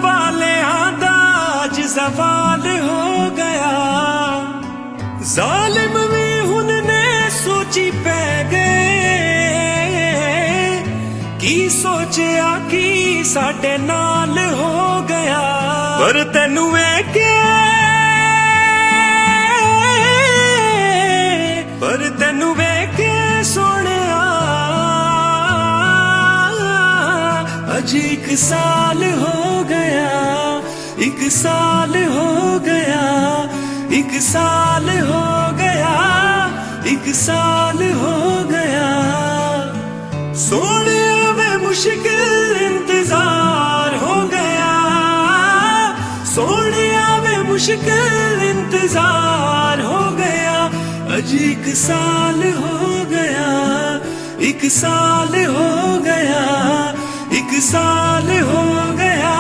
वाले आज सवाल हो गया। जालिम भी हुनने सोची पै गए की सोचिया की साडे नाल हो गया। पर तेनू वेखे सोनिया अज 1 साल हो गया, 1 साल हो गया, 1 साल हो गया, 1 साल हो गया। सोनिया वे मुश्किल इंतजार हो गया, सोनिया वे मुश्किल इंतजार हो गया। अज 1 साल हो गया, 1 साल हो गया, 1 साल हो गया,